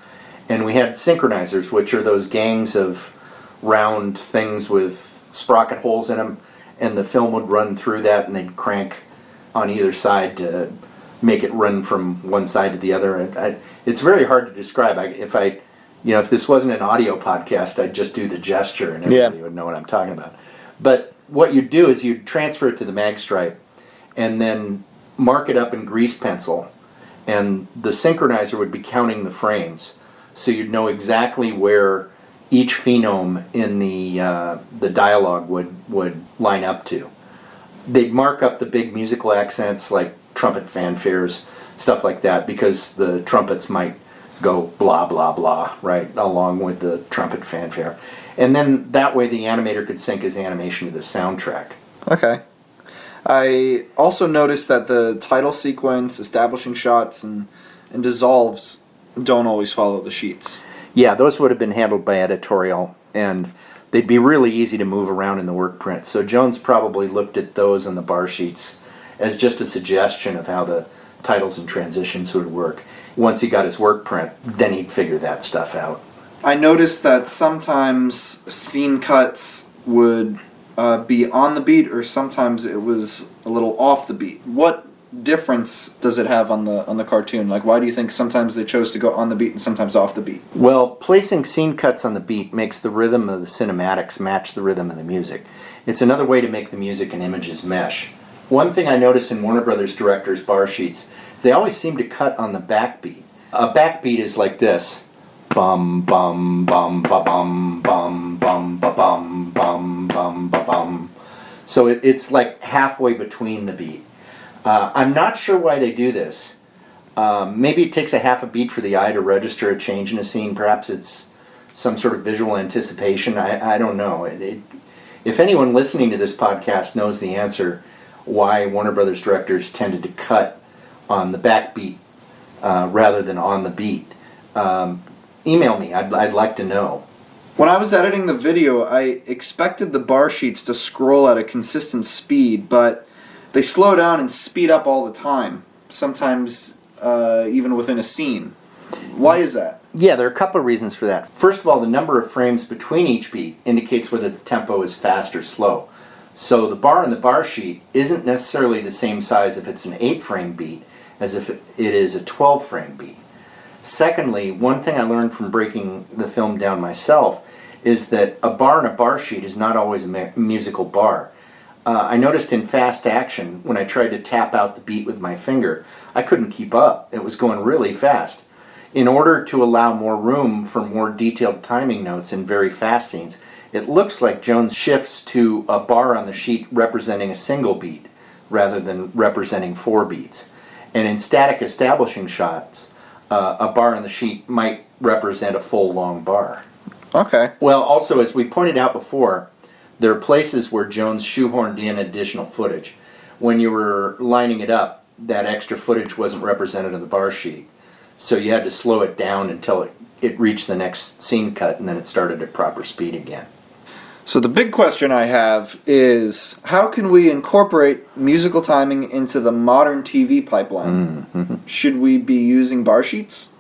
and we had synchronizers, which are those gangs of round things with sprocket holes in them, and the film would run through that, and they'd crank on either side to make it run from one side to the other. It's very hard to describe. If this wasn't an audio podcast, I'd just do the gesture and everybody would know what I'm talking about. But what you'd do is you'd transfer it to the mag stripe and then mark it up in grease pencil, and the synchronizer would be counting the frames, so you'd know exactly where each phenome in the dialogue would line up to. They'd mark up the big musical accents like trumpet fanfares, stuff like that, because the trumpets might go blah, blah, blah, right, along with the trumpet fanfare. And then that way the animator could sync his animation to the soundtrack. Okay. I also noticed that the title sequence, establishing shots, and dissolves don't always follow the sheets. Yeah, those would have been handled by editorial, and they'd be really easy to move around in the work print. So Jones probably looked at those on the bar sheets as just a suggestion of how the titles and transitions would work. Once he got his work print, then he'd figure that stuff out. I noticed that sometimes scene cuts would be on the beat, or sometimes it was a little off the beat. What difference does it have on the cartoon? Like, why do you think sometimes they chose to go on the beat and sometimes off the beat? Well, placing scene cuts on the beat makes the rhythm of the cinematics match the rhythm of the music. It's another way to make the music and images mesh. One thing I notice in Warner Brothers directors' bar sheets, they always seem to cut on the backbeat. A backbeat is like this. Bum, bum, bum, ba, bum, bum, bum, ba, bum, bum, bum, ba, bum. So it's like halfway between the beat. I'm not sure why they do this. Maybe it takes a half a beat for the eye to register a change in a scene. Perhaps it's some sort of visual anticipation. I don't know. If anyone listening to this podcast knows the answer why Warner Brothers directors tended to cut on the backbeat rather than on the beat, email me. I'd like to know. When I was editing the video, I expected the bar sheets to scroll at a consistent speed, but they slow down and speed up all the time, sometimes even within a scene. Why is that? Yeah, there are a couple of reasons for that. First of all, the number of frames between each beat indicates whether the tempo is fast or slow. So the bar on the bar sheet isn't necessarily the same size if it's an 8-frame beat as if it is a 12-frame beat. Secondly, one thing I learned from breaking the film down myself is that a bar on a bar sheet is not always a musical bar. I noticed in fast action, when I tried to tap out the beat with my finger, I couldn't keep up. It was going really fast. In order to allow more room for more detailed timing notes in very fast scenes, it looks like Jones shifts to a bar on the sheet representing a single beat rather than representing 4 beats. And in static establishing shots, a bar on the sheet might represent a full long bar. Okay. Well, also, as we pointed out before, there are places where Jones shoehorned in additional footage. When you were lining it up, that extra footage wasn't represented on the bar sheet. So you had to slow it down until it reached the next scene cut, and then it started at proper speed again. So the big question I have is, how can we incorporate musical timing into the modern TV pipeline? Mm-hmm. Should we be using bar sheets?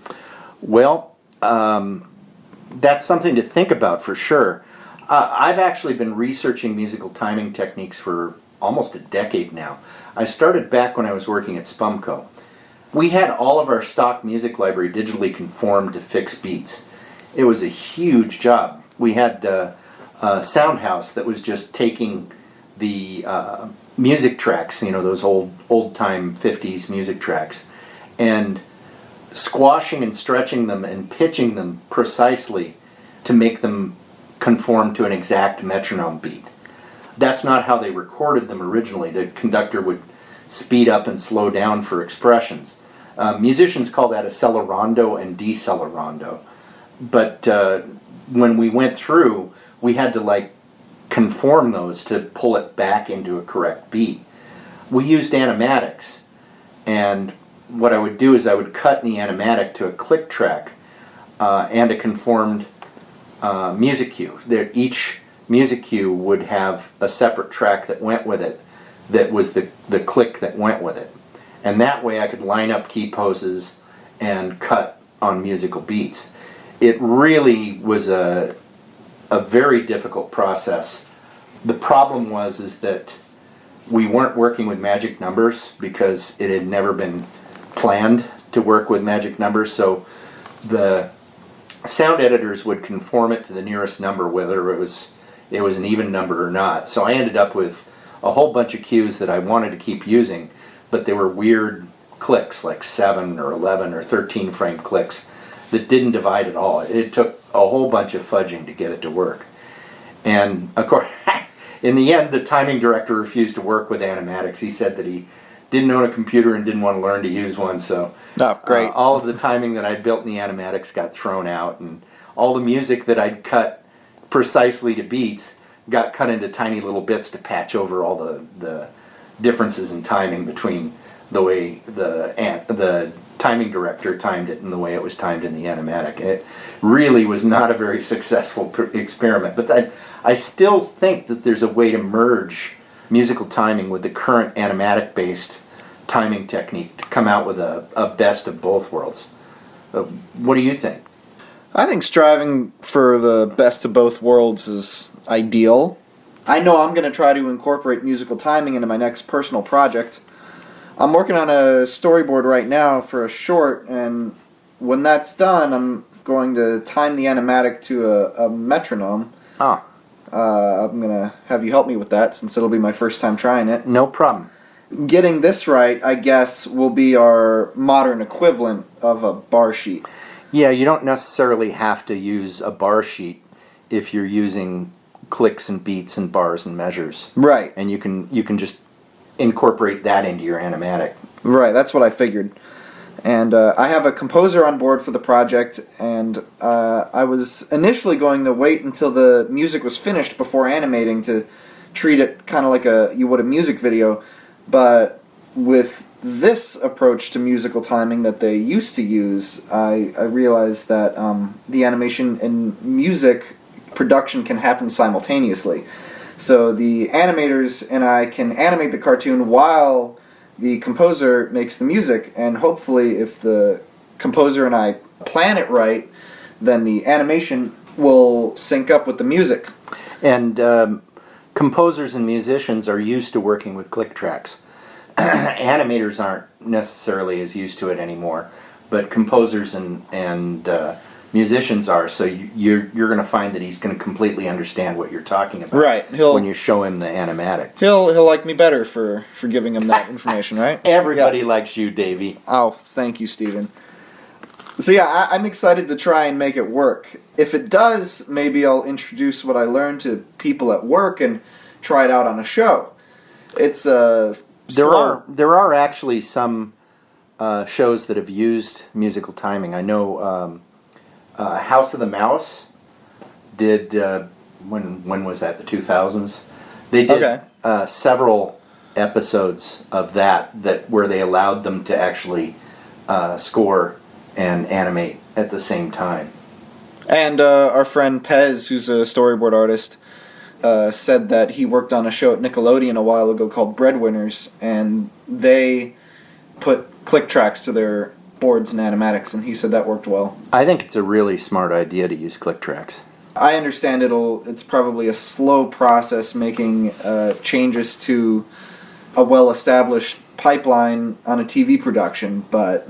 Well, that's something to think about for sure. I've actually been researching musical timing techniques for almost a decade now. I started back when I was working at Spumco. We had all of our stock music library digitally conformed to fixed beats. It was a huge job. We had a sound house that was just taking the music tracks, those old-time 50s music tracks, and squashing and stretching them and pitching them precisely to make them conform to an exact metronome beat. That's not how they recorded them originally. The conductor would speed up and slow down for expressions. Musicians call that accelerando and decelerando. But when we went through, we had to conform those to pull it back into a correct beat. We used animatics, and what I would do is I would cut in the animatic to a click track and a conformed music cue. Each music cue would have a separate track that went with it that was the click that went with it. And that way I could line up key poses and cut on musical beats. It really was a very difficult process, The problem is that we weren't working with magic numbers because it had never been planned to work with magic numbers. So the sound editors would conform it to the nearest number, whether it was an even number or not. So I ended up with a whole bunch of cues that I wanted to keep using, but they were weird clicks, like 7 or 11 or 13 frame clicks that didn't divide at all. It took a whole bunch of fudging to get it to work. And of course, in the end, the timing director refused to work with animatics. He said that he didn't own a computer and didn't want to learn to use one, so great. All of the timing that I'd built in the animatics got thrown out, and all the music that I'd cut precisely to beats got cut into tiny little bits to patch over all the differences in timing between the way the timing director timed it and the way it was timed in the animatic. It really was not a very successful experiment, but I still think that there's a way to merge musical timing with the current animatic-based timing technique to come out with a best of both worlds. What do you think? I think striving for the best of both worlds is ideal. I know I'm going to try to incorporate musical timing into my next personal project. I'm working on a storyboard right now for a short, and when that's done, I'm going to time the animatic to a metronome. Ah. I'm going to have you help me with that, since it'll be my first time trying it. No problem. Getting this right, I guess, will be our modern equivalent of a bar sheet. Yeah, you don't necessarily have to use a bar sheet if you're using clicks and beats and bars and measures. Right. And you can just incorporate that into your animatic. Right, that's what I figured. And I have a composer on board for the project, and I was initially going to wait until the music was finished before animating to treat it kind of like you would a music video. But with this approach to musical timing that they used to use, I realized that the animation and music production can happen simultaneously. So the animators and I can animate the cartoon while the composer makes the music, and hopefully if the composer and I plan it right, then the animation will sync up with the music. And composers and musicians are used to working with click tracks. Animators aren't necessarily as used to it anymore, but composers and musicians are, so you're going to find that he's going to completely understand what you're talking about. Right. When you show him the animatic. He'll like me better for giving him that information, right? Everybody likes you, Davey. Oh, thank you, Stephen. So yeah, I'm excited to try and make it work. If it does, maybe I'll introduce what I learned to people at work and try it out on a show. It's There are actually some shows that have used musical timing. I know House of the Mouse did, when was that, the 2000s? They did several episodes of that where they allowed them to actually score and animate at the same time. And our friend Pez, who's a storyboard artist, said that he worked on a show at Nickelodeon a while ago called Breadwinners, and they put click tracks to their boards and animatics, and he said that worked well. I think it's a really smart idea to use click tracks. I understand it's probably a slow process making changes to a well-established pipeline on a TV production, but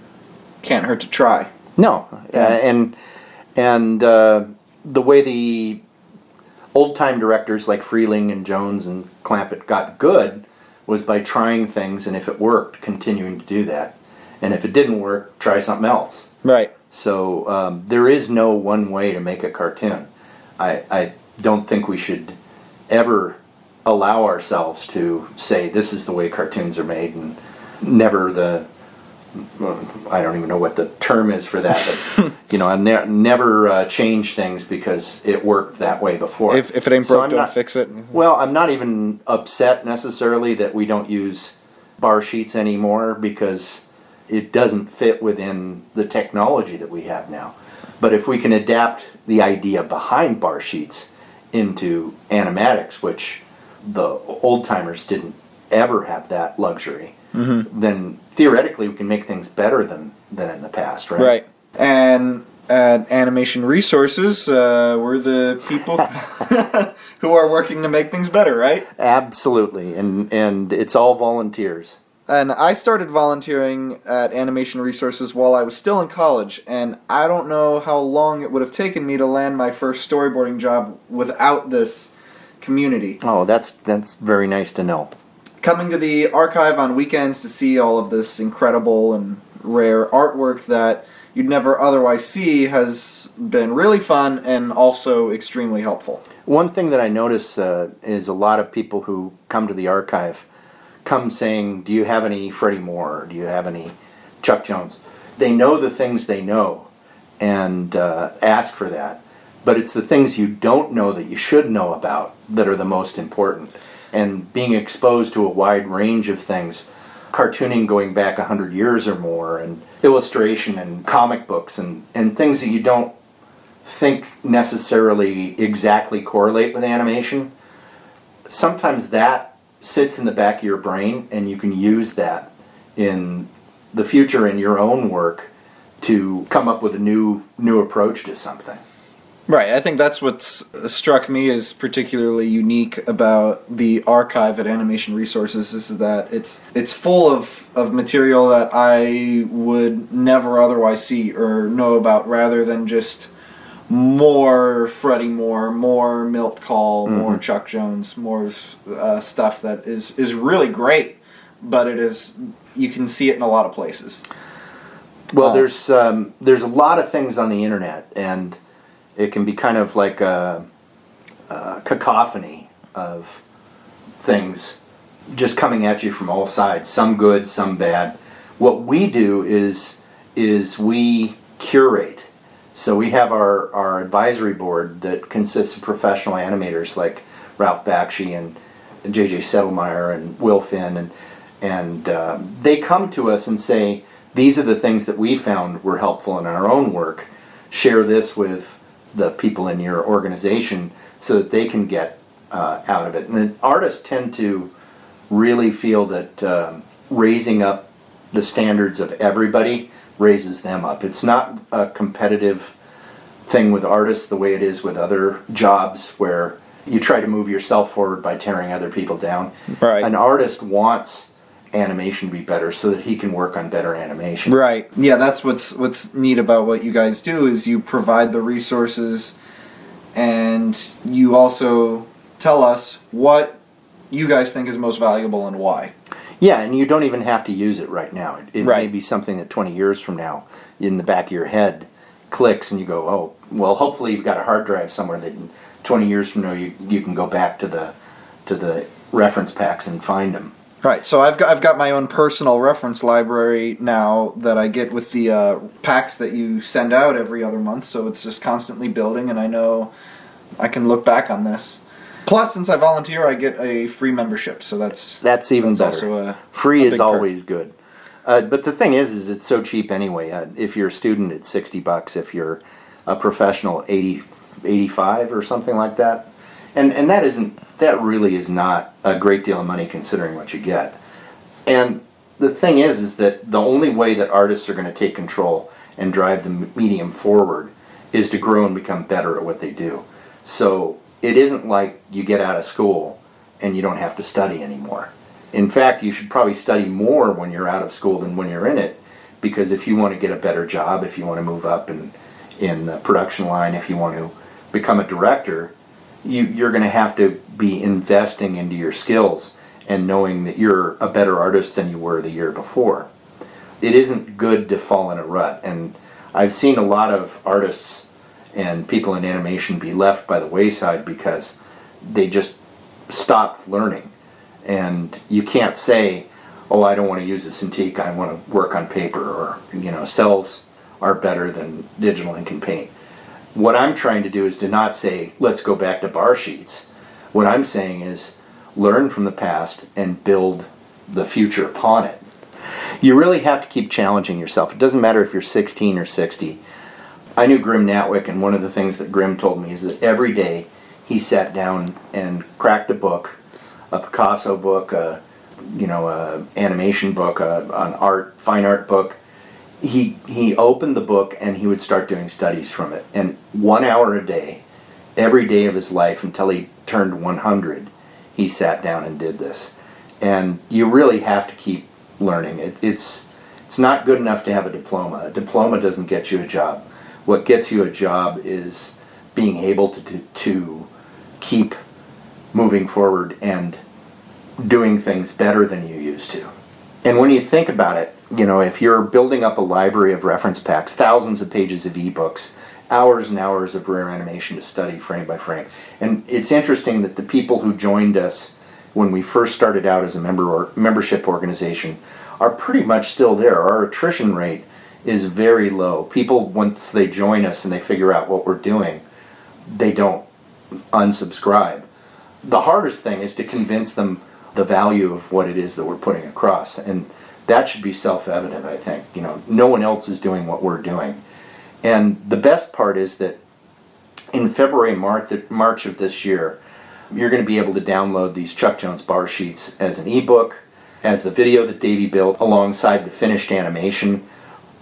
can't hurt to try. No, and the way the old-time directors like Freeling and Jones and Clampett got good was by trying things, and if it worked, continuing to do that. And if it didn't work, try something else. Right. So there is no one way to make a cartoon. I don't think we should ever allow ourselves to say this is the way cartoons are made, and never I don't even know what the term is for that, but never change things because it worked that way before. If it ain't broke, don't fix it. Well, I'm not even upset necessarily that we don't use bar sheets anymore because it doesn't fit within the technology that we have now. But if we can adapt the idea behind bar sheets into animatics, which the old-timers didn't ever have that luxury, then theoretically we can make things better than in the past, right? Right. And At Animation Resources, we're the people who are working to make things better, right? Absolutely, and it's all volunteers. And I started volunteering at Animation Resources while I was still in college, and I don't know how long it would have taken me to land my first storyboarding job without this community. Oh, that's very nice to know. Coming to the archive on weekends to see all of this incredible and rare artwork that you'd never otherwise see has been really fun and also extremely helpful. One thing that I notice is a lot of people who come to the archive come saying, do you have any Freddie Moore? Or do you have any Chuck Jones? They know the things they know and ask for that. But it's the things you don't know that you should know about that are the most important. And being exposed to a wide range of things, cartooning going back 100 years or more, and illustration and comic books and things that you don't think necessarily exactly correlate with animation, sometimes that sits in the back of your brain and you can use that in the future in your own work to come up with a new approach to something. Right, I think that's what's struck me as particularly unique about the archive at Animation Resources is that it's full of material that I would never otherwise see or know about, rather than just more Freddie Moore, more Milt Call, more Chuck Jones, more stuff that is really great, but you can see it in a lot of places. Well, there's a lot of things on the internet, and it can be kind of like a cacophony of things just coming at you from all sides, some good, some bad. What we do is we curate. So we have our advisory board that consists of professional animators like Ralph Bakshi and J.J. Settlemeyer and Will Finn, and they come to us and say, these are the things that we found were helpful in our own work. Share this with the people in your organization so that they can get out of it. And artists tend to really feel that raising up the standards of everybody raises them up. It's not a competitive thing with artists the way it is with other jobs where you try to move yourself forward by tearing other people down. Right. An artist wants animation to be better so that he can work on better animation. Right. Yeah, that's what's neat about what you guys do is you provide the resources and you also tell us what you guys think is most valuable and why. Yeah, and you don't even have to use it right now. It Right. may be something that 20 years from now in the back of your head clicks and you go, oh, well, hopefully you've got a hard drive somewhere that 20 years from now you can go back to the reference packs and find them. Right, so I've got my own personal reference library now that I get with the packs that you send out every other month, so it's just constantly building, and I know I can look back on this. Plus, since I volunteer, I get a free membership, so that's even better. Also free a is big always good. But the thing is it's so cheap anyway. If you're a student, it's $60. If you're a professional, 85 or something like that. And that really is not a great deal of money considering what you get. And the thing is that the only way that artists are going to take control and drive the medium forward is to grow and become better at what they do. So it isn't like you get out of school and you don't have to study anymore. In fact, you should probably study more when you're out of school than when you're in it, because if you want to get a better job, if you want to move up in the production line, if you want to become a director, you're going to have to be investing into your skills and knowing that you're a better artist than you were the year before. It isn't good to fall in a rut, and I've seen a lot of artists and people in animation be left by the wayside because they just stopped learning. And you can't say, oh, I don't want to use a Cintiq, I want to work on paper, or, cells are better than digital ink and paint. What I'm trying to do is to not say, let's go back to bar sheets. What I'm saying is, learn from the past and build the future upon it. You really have to keep challenging yourself. It doesn't matter if you're 16 or 60. I knew Grim Natwick, and one of the things that Grim told me is that every day he sat down and cracked a book, a Picasso book, a animation book, an fine art book, he opened the book and he would start doing studies from it. And 1 hour a day, every day of his life until he turned 100, he sat down and did this. And you really have to keep learning. It's not good enough to have a diploma. A diploma doesn't get you a job. What gets you a job is being able to keep moving forward and doing things better than you used to. And when you think about it, if you're building up a library of reference packs, thousands of pages of ebooks, hours and hours of rare animation to study frame by frame. And it's interesting that the people who joined us when we first started out as a membership organization are pretty much still there. Our attrition rate is very low. People, once they join us and they figure out what we're doing, they don't unsubscribe. The hardest thing is to convince them the value of what it is that we're putting across. And that should be self-evident, I think. No one else is doing what we're doing. And the best part is that in February and March of this year, you're going to be able to download these Chuck Jones bar sheets as an ebook, as the video that Davey built alongside the finished animation.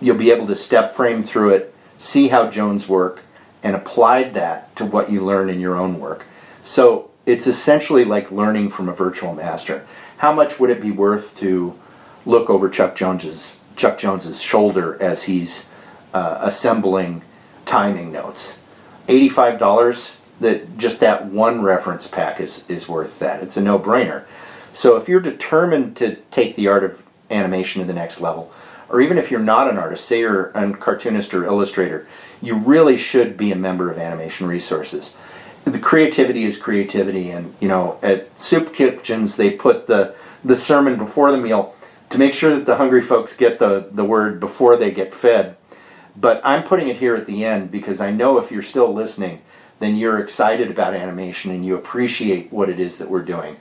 You'll be able to step frame through it, see how Jones work, and apply that to what you learn in your own work. So it's essentially like learning from a virtual master. How much would it be worth to look over Chuck Jones's shoulder as he's assembling timing notes? $85. That one reference pack is worth that. It's a no-brainer. So if you're determined to take the art of animation to the next level, or even if you're not an artist, say you're a cartoonist or illustrator, you really should be a member of Animation Resources. The creativity is creativity, and at soup kitchens they put the sermon before the meal to make sure that the hungry folks get the word before they get fed. But I'm putting it here at the end because I know if you're still listening, then you're excited about animation and you appreciate what it is that we're doing.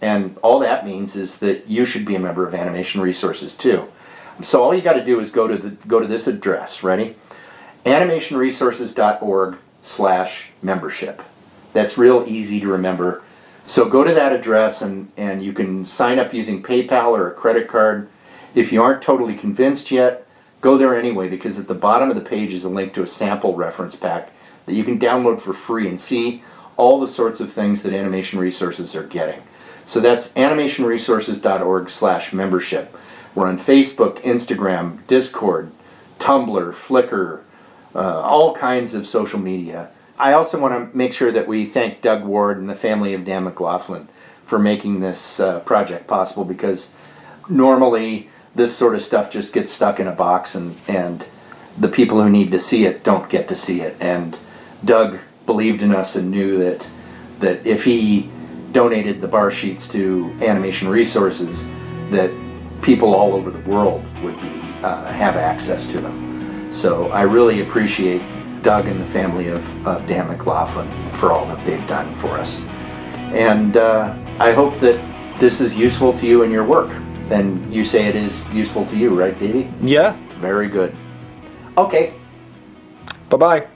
And all that means is that you should be a member of Animation Resources too. So all you got to do is go to this address. Ready? animationresources.org/membership. That's real easy to remember. So go to that address and you can sign up using PayPal or a credit card. If you aren't totally convinced yet, go there anyway, because at the bottom of the page is a link to a sample reference pack that you can download for free and see all the sorts of things that Animation Resources are getting. So that's animationresources.org/membership. We're on Facebook, Instagram, Discord, Tumblr, Flickr, all kinds of social media. I also want to make sure that we thank Doug Ward and the family of Dan McLaughlin for making this project possible, because normally this sort of stuff just gets stuck in a box and the people who need to see it don't get to see it. And Doug believed in us and knew that if he donated the bar sheets to Animation Resources, that people all over the world would have access to them. So I really appreciate Doug and the family of Dan McLaughlin for all that they've done for us. And I hope that this is useful to you in your work. And you say it is useful to you, right, Davey? Yeah. Very good. Okay. Bye-bye.